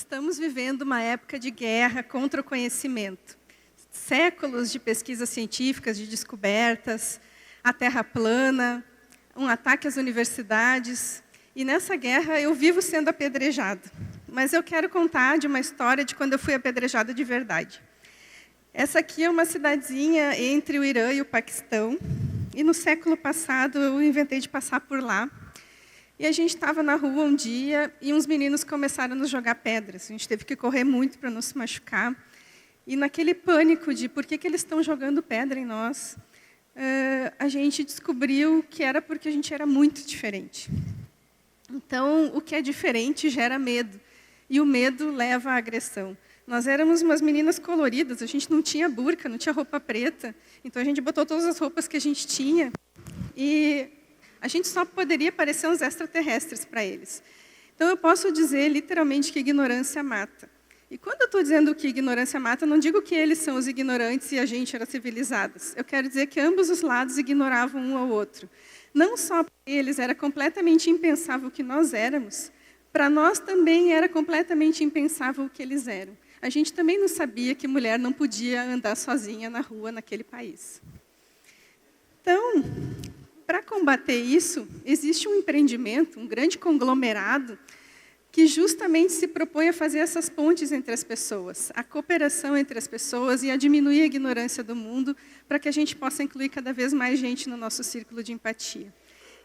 estamos vivendo uma época de guerra contra o conhecimento. Séculos de pesquisas científicas, de descobertas, a terra plana, um ataque às universidades. E nessa guerra eu vivo sendo apedrejado. Mas eu quero contar de uma história de quando eu fui apedrejada de verdade. Essa aqui é uma cidadezinha entre o Irã e o Paquistão. E no século passado eu inventei de passar por lá. E a gente estava na rua um dia e uns meninos começaram a nos jogar pedras. A gente teve que correr muito para não se machucar. E naquele pânico de por que eles estão jogando pedra em nós, a gente descobriu que era porque a gente era muito diferente. Então, o que é diferente gera medo. E o medo leva à agressão. Nós éramos umas meninas coloridas, a gente não tinha burca, não tinha roupa preta. Então, a gente botou todas as roupas que a gente tinha. E a gente só poderia parecer uns extraterrestres para eles. Então, eu posso dizer, literalmente, que ignorância mata. E quando eu estou dizendo que ignorância mata, eu não digo que eles são os ignorantes e a gente era civilizados. Eu quero dizer que ambos os lados ignoravam um ao outro. Não só para eles era completamente impensável o que nós éramos, para nós também era completamente impensável o que eles eram. A gente também não sabia que mulher não podia andar sozinha na rua naquele país. Então, para combater isso, existe um empreendimento, um grande conglomerado, que justamente se propõe a fazer essas pontes entre as pessoas, a cooperação entre as pessoas e a diminuir a ignorância do mundo, para que a gente possa incluir cada vez mais gente no nosso círculo de empatia.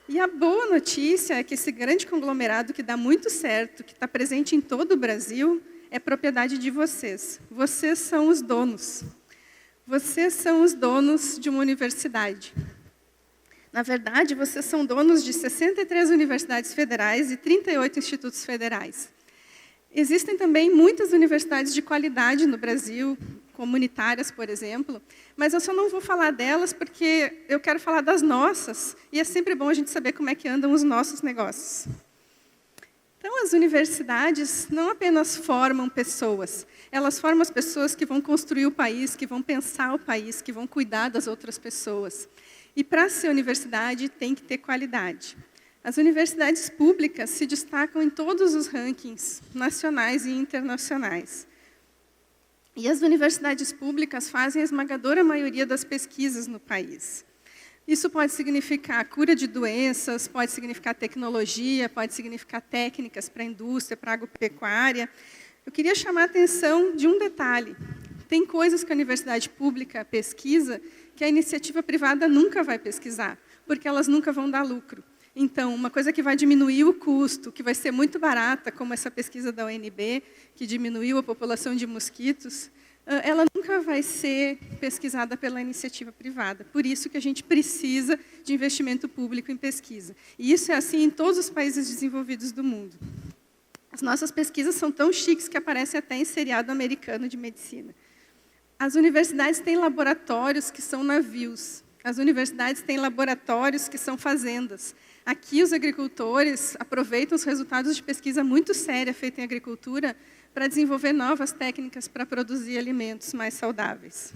E a boa notícia é que esse grande conglomerado, que dá muito certo, que está presente em todo o Brasil, é propriedade de vocês. Vocês são os donos. Vocês são os donos de uma universidade. Na verdade, vocês são donos de 63 universidades federais e 38 institutos federais. Existem também muitas universidades de qualidade no Brasil, comunitárias, por exemplo, mas eu só não vou falar delas porque eu quero falar das nossas, e é sempre bom a gente saber como é que andam os nossos negócios. Então, as universidades não apenas formam pessoas, elas formam as pessoas que vão construir o país, que vão pensar o país, que vão cuidar das outras pessoas. E para ser universidade, tem que ter qualidade. As universidades públicas se destacam em todos os rankings nacionais e internacionais. E as universidades públicas fazem a esmagadora maioria das pesquisas no país. Isso pode significar cura de doenças, pode significar tecnologia, pode significar técnicas para a indústria, para a agropecuária. Eu queria chamar a atenção de um detalhe. Tem coisas que a universidade pública pesquisa que a iniciativa privada nunca vai pesquisar, porque elas nunca vão dar lucro. Então, uma coisa que vai diminuir o custo, que vai ser muito barata, como essa pesquisa da UNB, que diminuiu a população de mosquitos, ela nunca vai ser pesquisada pela iniciativa privada. Por isso que a gente precisa de investimento público em pesquisa. E isso é assim em todos os países desenvolvidos do mundo. As nossas pesquisas são tão chiques que aparecem até em seriado americano de medicina. As universidades têm laboratórios que são navios. As universidades têm laboratórios que são fazendas. Aqui, os agricultores aproveitam os resultados de pesquisa muito séria feita em agricultura para desenvolver novas técnicas para produzir alimentos mais saudáveis.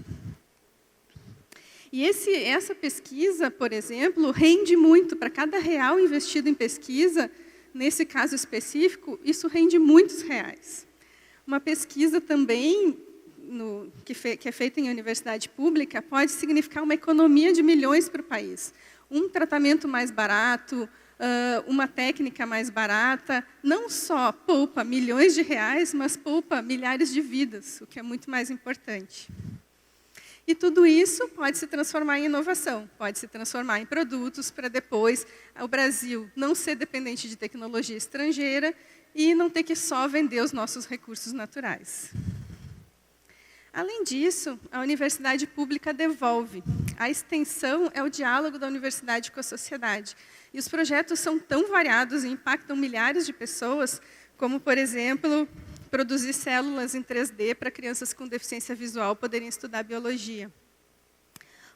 E essa pesquisa, por exemplo, rende muito. Para cada real investido em pesquisa, nesse caso específico, isso rende muitos reais. Uma pesquisa também que é feita em universidade pública, pode significar uma economia de milhões para o país. Um tratamento mais barato, uma técnica mais barata, não só poupa milhões de reais, mas poupa milhares de vidas, o que é muito mais importante. E tudo isso pode se transformar em inovação, pode se transformar em produtos para depois o Brasil não ser dependente de tecnologia estrangeira e não ter que só vender os nossos recursos naturais. Além disso, a universidade pública devolve. A extensão é o diálogo da universidade com a sociedade. E os projetos são tão variados e impactam milhares de pessoas, como, por exemplo, produzir células em 3D para crianças com deficiência visual poderem estudar biologia.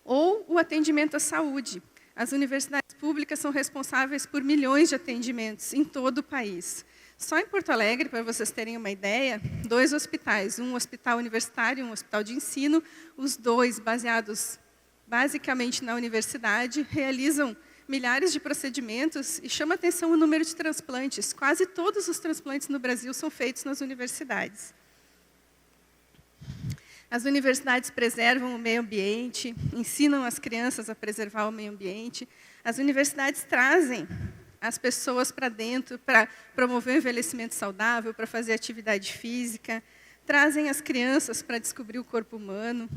Ou o atendimento à saúde. As universidades públicas são responsáveis por milhões de atendimentos em todo o país. Só em Porto Alegre, para vocês terem uma ideia, 2 hospitais, um hospital universitário e um hospital de ensino, os dois baseados basicamente na universidade, realizam milhares de procedimentos e chama atenção o número de transplantes. Quase todos os transplantes no Brasil são feitos nas universidades. As universidades preservam o meio ambiente, ensinam as crianças a preservar o meio ambiente. As universidades trazem as pessoas para dentro para promover o envelhecimento saudável, para fazer atividade física, trazem as crianças para descobrir o corpo humano.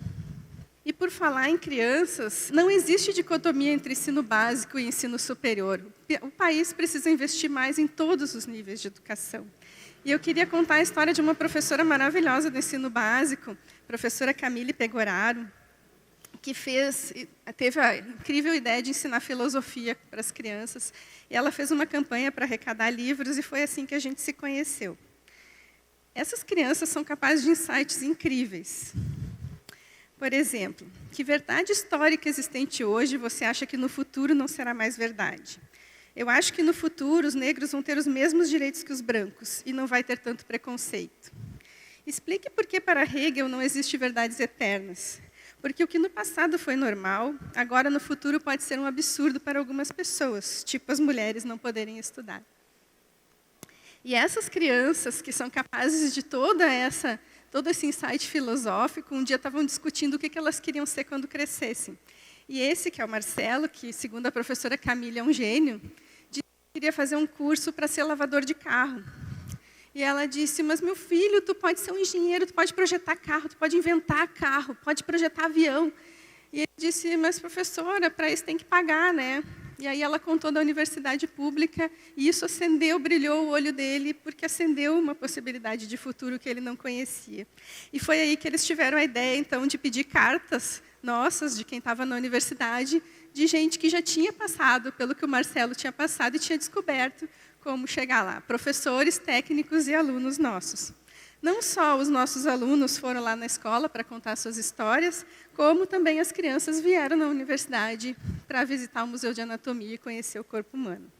E por falar em crianças, não existe dicotomia entre ensino básico e ensino superior. O país precisa investir mais em todos os níveis de educação. E eu queria contar a história de uma professora maravilhosa do ensino básico, professora Camille Pegoraro, que teve a incrível ideia de ensinar filosofia para as crianças. E ela fez uma campanha para arrecadar livros e foi assim que a gente se conheceu. Essas crianças são capazes de insights incríveis. Por exemplo, que verdade histórica existente hoje você acha que no futuro não será mais verdade? Eu acho que no futuro os negros vão ter os mesmos direitos que os brancos e não vai ter tanto preconceito. Explique por que para Hegel não existe verdades eternas. Porque o que no passado foi normal, agora no futuro pode ser um absurdo para algumas pessoas, tipo as mulheres não poderem estudar. E essas crianças que são capazes de todo esse insight filosófico, um dia estavam discutindo o que elas queriam ser quando crescessem. E esse, que é o Marcelo, que segundo a professora Camille é um gênio, disse que queria fazer um curso para ser lavador de carro. E ela disse, mas meu filho, tu pode ser um engenheiro, tu pode projetar carro, tu pode inventar carro, pode projetar avião. E ele disse, mas professora, para isso tem que pagar, né? E aí ela contou da universidade pública e isso brilhou o olho dele, porque acendeu uma possibilidade de futuro que ele não conhecia. E foi aí que eles tiveram a ideia, então, de pedir cartas nossas, de quem estava na universidade, de gente que já tinha passado pelo que o Marcelo tinha passado e tinha descoberto como chegar lá. Professores, técnicos e alunos nossos. Não só os nossos alunos foram lá na escola para contar suas histórias, como também as crianças vieram na universidade para visitar o Museu de Anatomia e conhecer o corpo humano.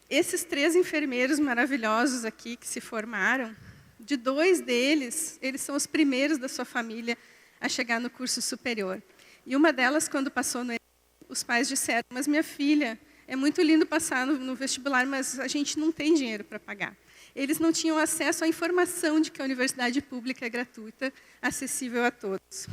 Esses 3 enfermeiros maravilhosos aqui que se formaram, de 2 deles, eles são os primeiros da sua família a chegar no curso superior. E uma delas, quando passou no Enem, os pais disseram, mas minha filha, é muito lindo passar no vestibular, mas a gente não tem dinheiro para pagar. Eles não tinham acesso à informação de que a universidade pública é gratuita, acessível a todos.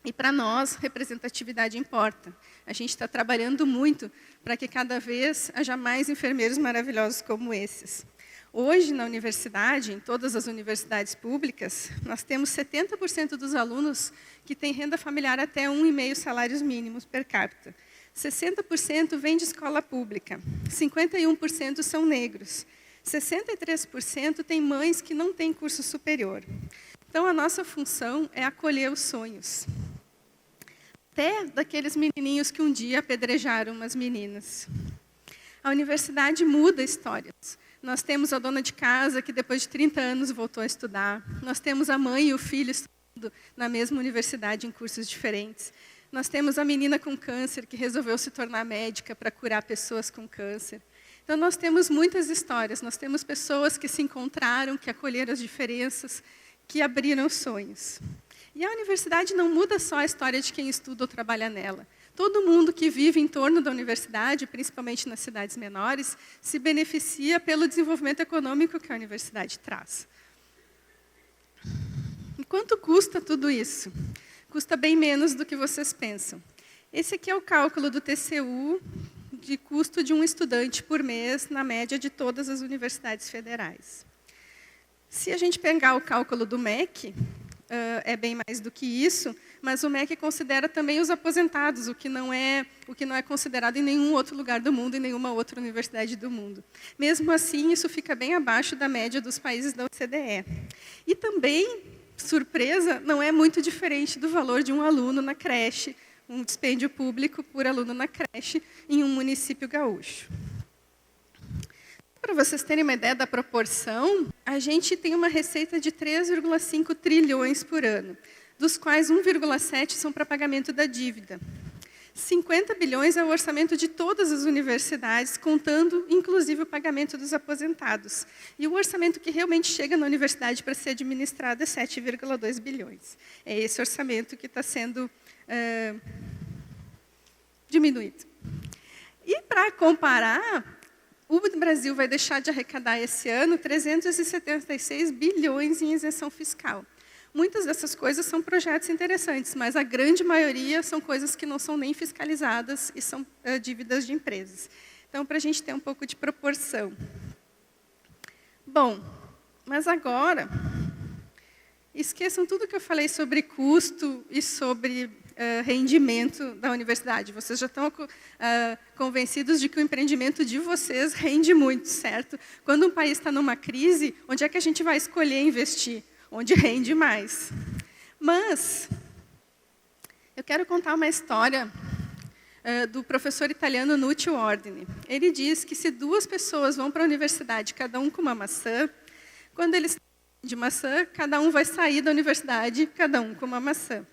E para nós, representatividade importa. A gente está trabalhando muito para que cada vez haja mais enfermeiros maravilhosos como esses. Hoje, na universidade, em todas as universidades públicas, nós temos 70% dos alunos que têm renda familiar até 1,5 salários mínimos per capita. 60% vem de escola pública, 51% são negros. 63% têm mães que não têm curso superior. Então, a nossa função é acolher os sonhos. Até daqueles menininhos que um dia apedrejaram umas meninas. A universidade muda histórias. Nós temos a dona de casa que depois de 30 anos voltou a estudar. Nós temos a mãe e o filho estudando na mesma universidade em cursos diferentes. Nós temos a menina com câncer que resolveu se tornar médica para curar pessoas com câncer. Então, nós temos muitas histórias, nós temos pessoas que se encontraram, que acolheram as diferenças, que abriram sonhos. E a universidade não muda só a história de quem estuda ou trabalha nela. Todo mundo que vive em torno da universidade, principalmente nas cidades menores, se beneficia pelo desenvolvimento econômico que a universidade traz. E quanto custa tudo isso? Custa bem menos do que vocês pensam. Esse aqui é o cálculo do TCU, de custo de um estudante por mês, na média de todas as universidades federais. Se a gente pegar o cálculo do MEC, é bem mais do que isso, mas o MEC considera também os aposentados, o que não é considerado em nenhum outro lugar do mundo, em nenhuma outra universidade do mundo. Mesmo assim, isso fica bem abaixo da média dos países da OCDE. E também, surpresa, não é muito diferente do valor de um aluno na creche, um dispêndio público por aluno na creche em um município gaúcho. Para vocês terem uma ideia da proporção, a gente tem uma receita de 3,5 trilhões por ano, dos quais 1,7 são para pagamento da dívida. 50 bilhões é o orçamento de todas as universidades, contando inclusive o pagamento dos aposentados. E o orçamento que realmente chega na universidade para ser administrado é 7,2 bilhões. É esse orçamento que está sendo diminuído. E, para comparar, o Brasil vai deixar de arrecadar esse ano 376 bilhões em isenção fiscal. Muitas dessas coisas são projetos interessantes, mas a grande maioria são coisas que não são nem fiscalizadas e são dívidas de empresas. Então, para a gente ter um pouco de proporção. Bom, mas agora, esqueçam tudo que eu falei sobre custo e sobre rendimento da universidade. Vocês já estão convencidos de que o empreendimento de vocês rende muito, certo? Quando um país está numa crise, onde é que a gente vai escolher investir? Onde rende mais. Mas eu quero contar uma história do professor italiano Nuccio Ordine. Ele diz que se 2 pessoas vão para a universidade, cada um com uma maçã, quando eles de maçã, cada um vai sair da universidade, cada um com uma maçã.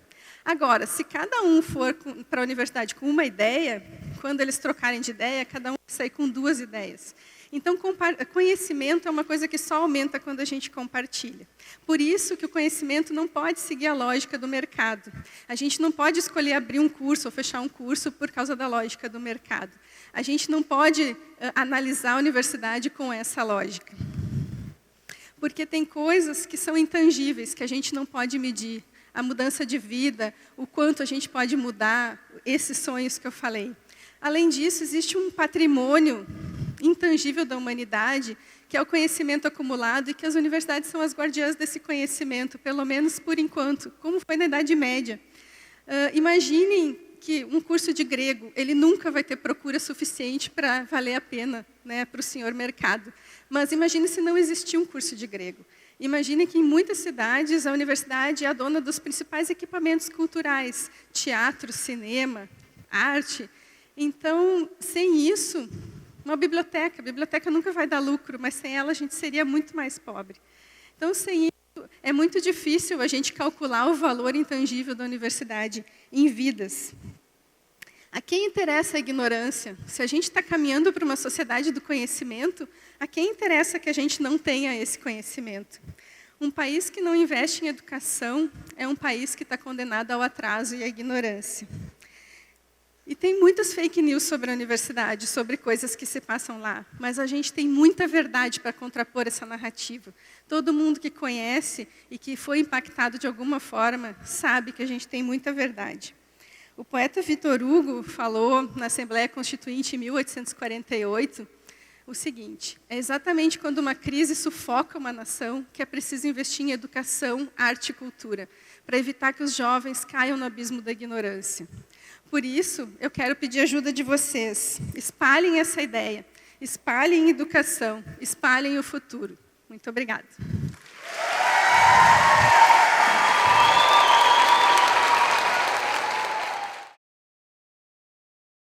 Agora, se cada um for para a universidade com uma ideia, quando eles trocarem de ideia, cada um vai sair com 2 ideias. Então, conhecimento é uma coisa que só aumenta quando a gente compartilha. Por isso que o conhecimento não pode seguir a lógica do mercado. A gente não pode escolher abrir um curso ou fechar um curso por causa da lógica do mercado. A gente não pode analisar a universidade com essa lógica. Porque tem coisas que são intangíveis, que a gente não pode medir. A mudança de vida, o quanto a gente pode mudar esses sonhos que eu falei. Além disso, existe um patrimônio intangível da humanidade, que é o conhecimento acumulado, e que as universidades são as guardiãs desse conhecimento, pelo menos por enquanto, como foi na Idade Média. Imaginem que um curso de grego, ele nunca vai ter procura suficiente para valer a pena, né, para o senhor mercado. Mas imagine se não existir um curso de grego. Imagine que em muitas cidades a universidade é a dona dos principais equipamentos culturais, teatro, cinema, arte. Então, sem isso, a biblioteca nunca vai dar lucro, mas sem ela a gente seria muito mais pobre. Então, sem isso, é muito difícil a gente calcular o valor intangível da universidade em vidas. A quem interessa a ignorância? Se a gente está caminhando para uma sociedade do conhecimento, a quem interessa que a gente não tenha esse conhecimento? Um país que não investe em educação é um país que está condenado ao atraso e à ignorância. E tem muitas fake news sobre a universidade, sobre coisas que se passam lá, mas a gente tem muita verdade para contrapor essa narrativa. Todo mundo que conhece e que foi impactado de alguma forma sabe que a gente tem muita verdade. O poeta Victor Hugo falou na Assembleia Constituinte em 1848 o seguinte: é exatamente quando uma crise sufoca uma nação que é preciso investir em educação, arte e cultura, para evitar que os jovens caiam no abismo da ignorância. Por isso, eu quero pedir ajuda de vocês. Espalhem essa ideia, espalhem educação, espalhem o futuro. Muito obrigada.